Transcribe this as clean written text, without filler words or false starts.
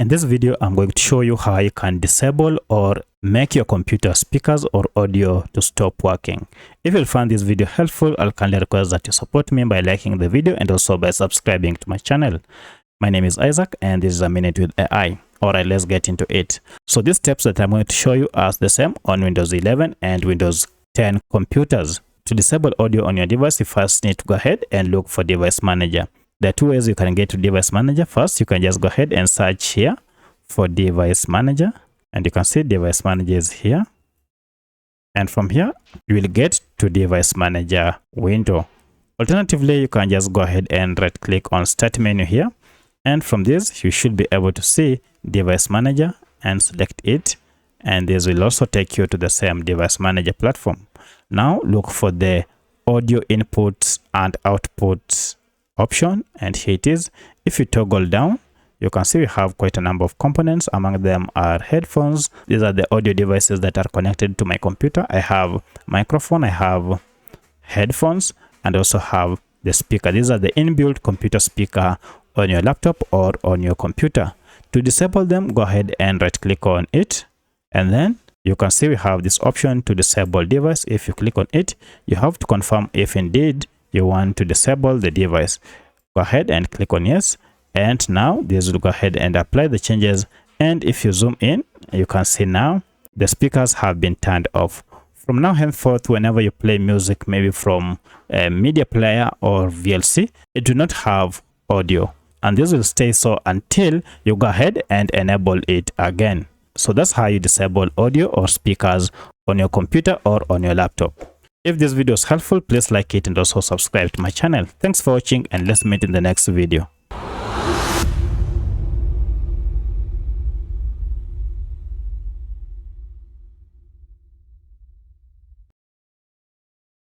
In this video, I'm going to show you how you can disable or make your computer speakers or audio to stop working. If you find this video helpful, I'll kindly request that you support me by liking the video and also by subscribing to my channel. My name is Isaac and this is A Minute with AI. Alright, let's get into it. So these steps that I'm going to show you are the same on Windows 11 and Windows 10 computers. To disable audio on your device, you first need to go ahead and look for Device Manager. There are two ways you can get to Device Manager. First, you can just go ahead and search here for Device Manager, and you can see Device Manager is here. And from here, you will get to Device Manager window. Alternatively, you can just go ahead and right click on Start menu here. And from this, you should be able to see Device Manager and select it. And this will also take you to the same Device Manager platform. Now look for the audio inputs and outputs option, and here it is. If you toggle down, you can see we have quite a number of components. Among them are headphones. These are the audio devices that are connected to my computer. I have microphone, I have headphones, and also have the speaker. These are the inbuilt computer speaker on your laptop or on your computer. To disable them, go ahead and right click on it, and then you can see we have this option to disable device. If you click on it, you have to confirm if indeed you want to disable the device. Go ahead and click on yes, and now this will go ahead and apply the changes. And if you zoom in, you can see now the speakers have been turned off. From now henceforth, whenever you play music, maybe from a media player or VLC, it do not have audio, and this will stay so until you go ahead and enable it again. So that's how you disable audio or speakers on your computer or on your laptop. If this video is helpful, please like it and also subscribe to my channel. Thanks for watching, and let's meet in the next video.